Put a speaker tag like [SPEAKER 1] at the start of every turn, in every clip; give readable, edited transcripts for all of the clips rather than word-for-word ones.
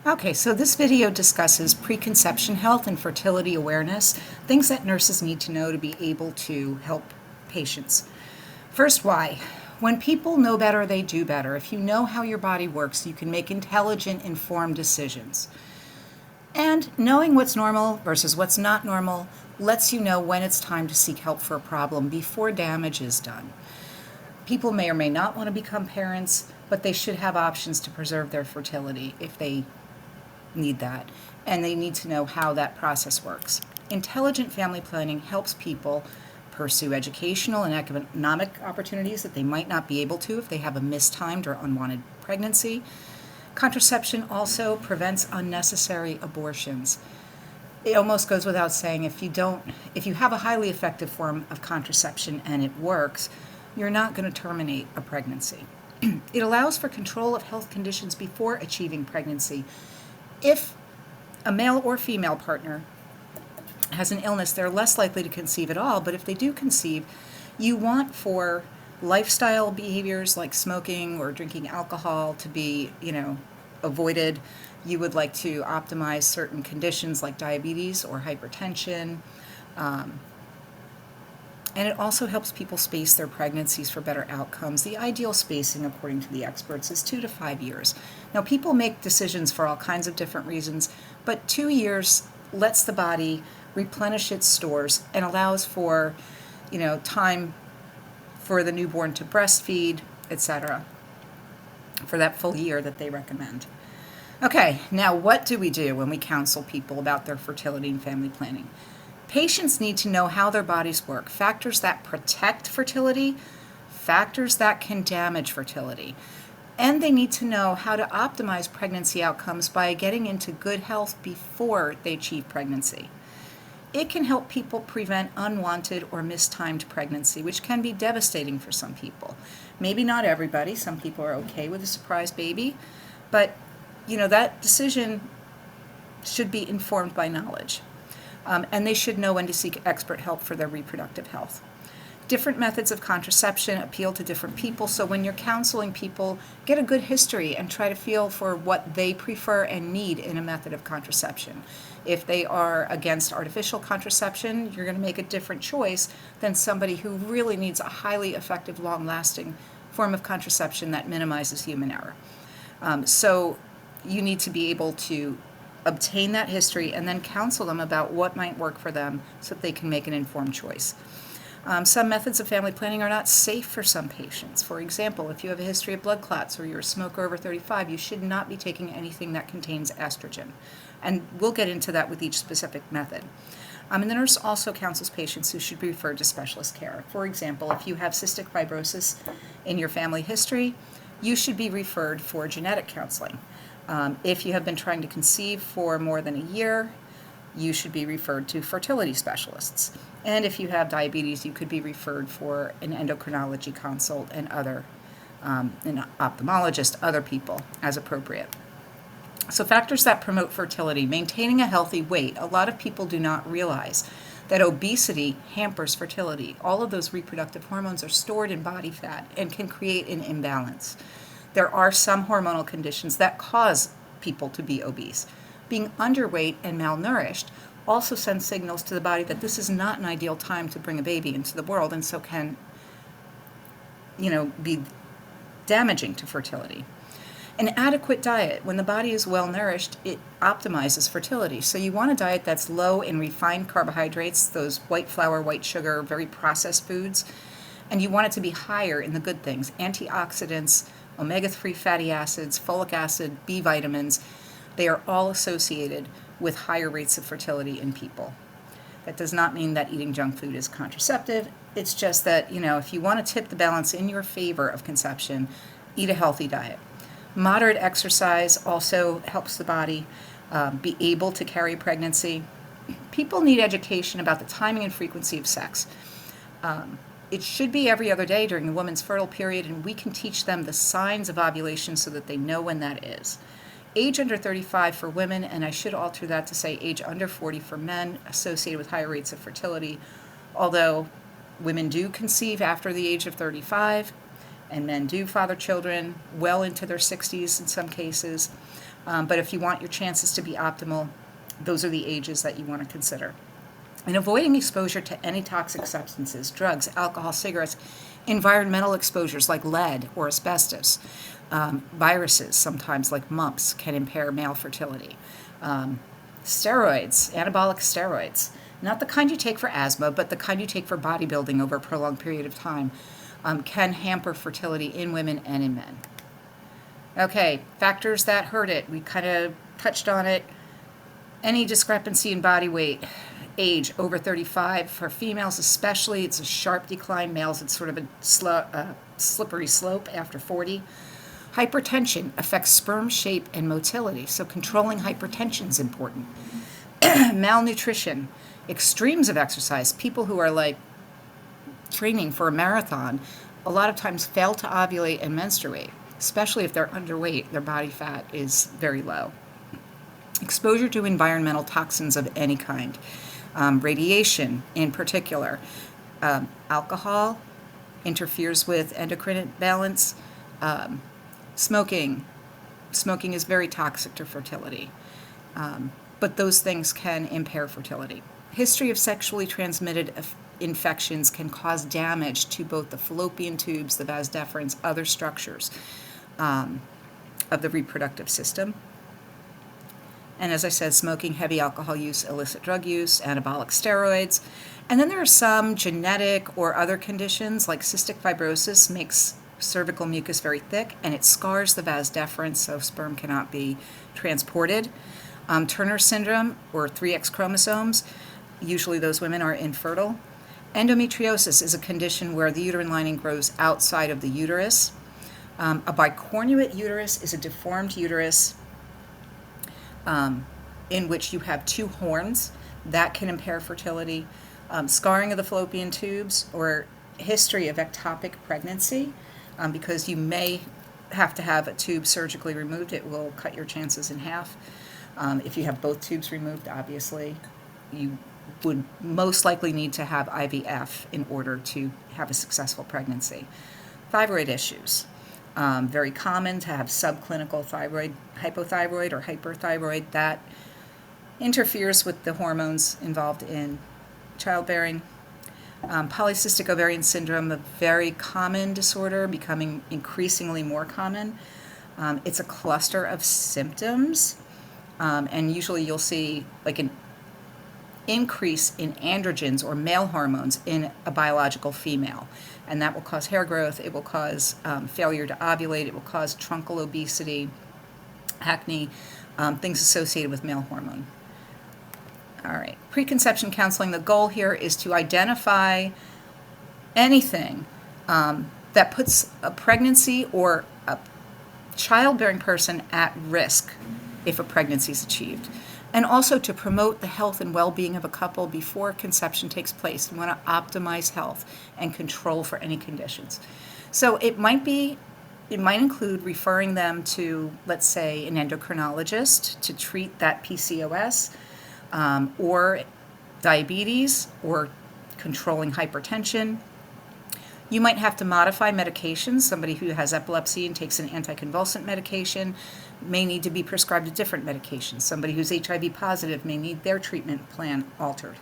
[SPEAKER 1] Okay, so this video discusses preconception health and fertility awareness, things that nurses need to know to be able to help patients. First, why? When people know better, they do better. If you know how your body works, you can make intelligent, informed decisions. And knowing what's normal versus what's not normal lets you know when it's time to seek help for a problem before damage is done. People may or may not want to become parents, but they should have options to preserve their fertility if they need that, and they need to know how that process works. Intelligent family planning helps people pursue educational and economic opportunities that they might not be able to if they have a mistimed or unwanted pregnancy. Contraception also prevents unnecessary abortions. It almost goes without saying, if you have a highly effective form of contraception and it works, you're not going to terminate a pregnancy. It allows for control of health conditions before achieving pregnancy. If a male or female partner has an illness, they're less likely to conceive at all, but if they do conceive, you want for lifestyle behaviors like smoking or drinking alcohol to be, avoided. You would like to optimize certain conditions like diabetes or hypertension. And it also helps people space their pregnancies for better outcomes. The ideal spacing, according to the experts, is 2 to 5 years. Now, people make decisions for all kinds of different reasons, but 2 years lets the body replenish its stores and allows for, time for the newborn to breastfeed, etc., for that full year that they recommend. Okay, now what do we do when we counsel people about their fertility and family planning? Patients need to know how their bodies work, factors that protect fertility, factors that can damage fertility. And they need to know how to optimize pregnancy outcomes by getting into good health before they achieve pregnancy. It can help people prevent unwanted or mistimed pregnancy, which can be devastating for some people. Maybe not everybody. Some people are okay with a surprise baby, but that decision should be informed by knowledge. And they should know when to seek expert help for their reproductive health. Different methods of contraception appeal to different people, so when you're counseling people, get a good history and try to feel for what they prefer and need in a method of contraception. If they are against artificial contraception, you're going to make a different choice than somebody who really needs a highly effective, long-lasting form of contraception that minimizes human error. So you need to be able to obtain that history and then counsel them about what might work for them so that they can make an informed choice. Some methods of family planning are not safe for some patients. For example, if you have a history of blood clots or you're a smoker over 35, you should not be taking anything that contains estrogen. And we'll get into that with each specific method. And the nurse also counsels patients who should be referred to specialist care. For example, if you have cystic fibrosis in your family history, you should be referred for genetic counseling. If you have been trying to conceive for more than a year, you should be referred to fertility specialists. And if you have diabetes, you could be referred for an endocrinology consult and an ophthalmologist, other people as appropriate. So factors that promote fertility: maintaining a healthy weight. A lot of people do not realize that obesity hampers fertility. All of those reproductive hormones are stored in body fat and can create an imbalance. There are some hormonal conditions that cause people to be obese. Being underweight and malnourished also sends signals to the body that this is not an ideal time to bring a baby into the world, and so can, be damaging to fertility. An adequate diet: when the body is well nourished, it optimizes fertility. So you want a diet that's low in refined carbohydrates, those white flour, white sugar, very processed foods, and you want it to be higher in the good things: antioxidants, omega-3 fatty acids, folic acid, B vitamins. They are all associated with higher rates of fertility in people. That does not mean that eating junk food is contraceptive. It's just that, if you want to tip the balance in your favor of conception, eat a healthy diet. Moderate exercise also helps the body be able to carry pregnancy. People need education about the timing and frequency of sex. It should be every other day during a woman's fertile period, and we can teach them the signs of ovulation so that they know when that is. Age under 35 for women, and I should alter that to say age under 40 for men, associated with higher rates of fertility, although women do conceive after the age of 35, and men do father children well into their 60s in some cases. But if you want your chances to be optimal, those are the ages that you want to consider. And avoiding exposure to any toxic substances, drugs, alcohol, cigarettes, environmental exposures like lead or asbestos, viruses, sometimes like mumps, can impair male fertility. Steroids, anabolic steroids, not the kind you take for asthma, but the kind you take for bodybuilding over a prolonged period of time, can hamper fertility in women and in men. Okay, factors that hurt it. We kind of touched on it. Any discrepancy in body weight, age over 35. For females especially, it's a sharp decline. Males, it's sort of a slippery slope after 40. Hypertension affects sperm shape and motility, so controlling hypertension is important. Malnutrition, extremes of exercise. People who are like training for a marathon a lot of times fail to ovulate and menstruate, especially if they're underweight. Their body fat is very low. Exposure to environmental toxins of any kind, radiation in particular. Alcohol interferes with endocrine balance. Smoking is very toxic to fertility, but those things can impair fertility. History of sexually transmitted infections can cause damage to both the fallopian tubes, the vas deferens, other structures of the reproductive system. And as I said, smoking, heavy alcohol use, illicit drug use, anabolic steroids. And then there are some genetic or other conditions like cystic fibrosis makes cervical mucus very thick and it scars the vas deferens so sperm cannot be transported. Turner syndrome or 3X chromosomes, usually those women are infertile. Endometriosis is a condition where the uterine lining grows outside of the uterus. A bicornuate uterus is a deformed uterus in which you have two horns. That can impair fertility. Scarring of the fallopian tubes or history of ectopic pregnancy, because you may have to have a tube surgically removed. It will cut your chances in half. If you have both tubes removed, obviously, you would most likely need to have IVF in order to have a successful pregnancy. Thyroid issues. Very common to have subclinical thyroid, hypothyroid or hyperthyroid. That interferes with the hormones involved in childbearing. Polycystic ovarian syndrome, a very common disorder, becoming increasingly more common. It's a cluster of symptoms, and usually you'll see like an increase in androgens or male hormones in a biological female. And that will cause hair growth, it will cause failure to ovulate, it will cause truncal obesity, acne, things associated with male hormone. All right, preconception counseling, the goal here is to identify anything that puts a pregnancy or a childbearing person at risk if a pregnancy is achieved. And also to promote the health and well-being of a couple before conception takes place. We want to optimize health and control for any conditions. So it might include referring them to, let's say, an endocrinologist to treat that PCOS, or diabetes, or controlling hypertension. You might have to modify medications. Somebody who has epilepsy and takes an anticonvulsant medication may need to be prescribed a different medication. Somebody who's HIV positive may need their treatment plan altered.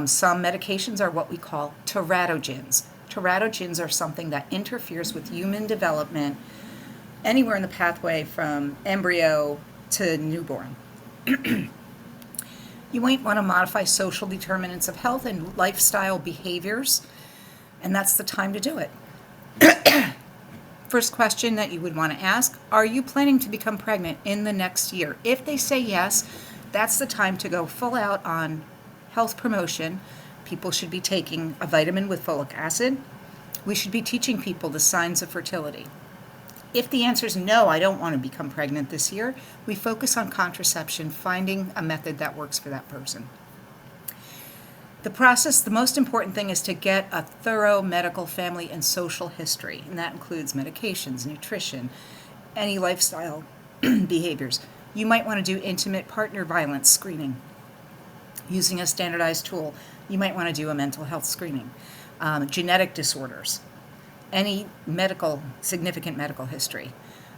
[SPEAKER 1] Some medications are what we call teratogens. Teratogens are something that interferes with human development anywhere in the pathway from embryo to newborn. You might want to modify social determinants of health and lifestyle behaviors, and that's the time to do it. First question that you would want to ask, are you planning to become pregnant in the next year? If they say yes, that's the time to go full out on health promotion. People should be taking a vitamin with folic acid. We should be teaching people the signs of fertility. If the answer is no, I don't want to become pregnant this year, we focus on contraception, finding a method that works for that person. The process, the most important thing is to get a thorough medical, family, and social history, and that includes medications, nutrition, any lifestyle behaviors. You might want to do intimate partner violence screening using a standardized tool. You might want to do a mental health screening. Genetic disorders, any significant medical history.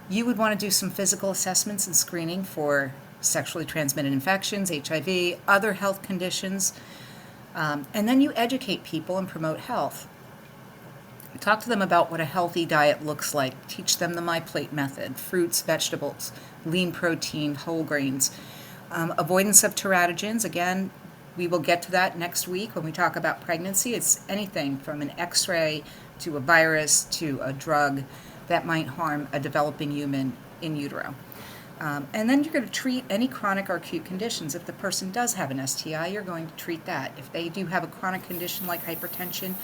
[SPEAKER 1] You would want to do some physical assessments and screening for sexually transmitted infections, HIV, other health conditions, and then you educate people and promote health. Talk to them about what a healthy diet looks like. Teach them the My Plate method, fruits, vegetables, lean protein, whole grains. Avoidance of teratogens, again, we will get to that next week when we talk about pregnancy. It's anything from an x-ray to a virus to a drug that might harm a developing human in utero. And then you're going to treat any chronic or acute conditions. If the person does have an STI, you're going to treat that. If they do have a chronic condition like hypertension,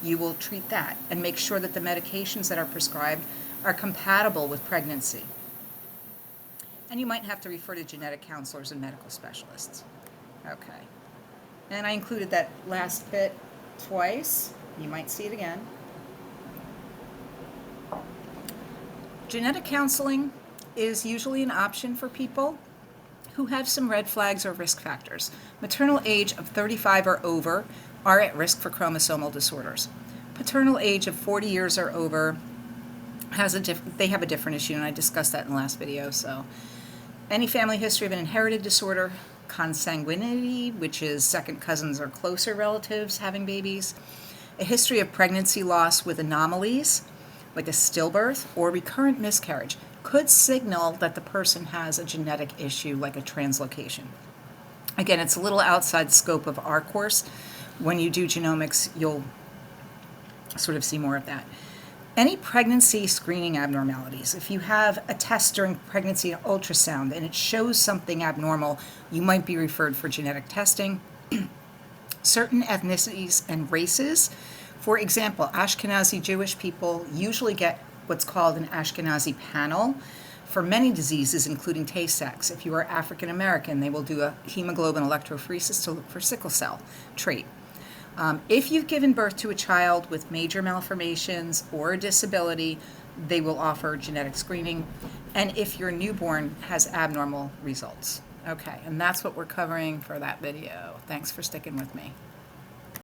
[SPEAKER 1] you will treat that and make sure that the medications that are prescribed are compatible with pregnancy. And you might have to refer to genetic counselors and medical specialists. Okay. And I included that last bit twice. You might see it again. Genetic counseling is usually an option for people who have some red flags or risk factors. Maternal age of 35 or over are at risk for chromosomal disorders. Paternal age of 40 years or over they have a different issue, and I discussed that in the last video. So any family history of an inherited disorder, consanguinity, which is second cousins or closer relatives having babies, a history of pregnancy loss with anomalies, like a stillbirth or recurrent miscarriage, could signal that the person has a genetic issue like a translocation. Again, it's a little outside the scope of our course. When you do genomics, you'll sort of see more of that. Any pregnancy screening abnormalities. If you have a test during pregnancy, an ultrasound, and it shows something abnormal, you might be referred for genetic testing. Certain ethnicities and races, for example, Ashkenazi Jewish people usually get what's called an Ashkenazi panel for many diseases, including Tay-Sachs. If you are African American, they will do a hemoglobin electrophoresis to look for sickle cell trait. If you've given birth to a child with major malformations or a disability, they will offer genetic screening. And if your newborn has abnormal results. Okay, and that's what we're covering for that video. Thanks for sticking with me.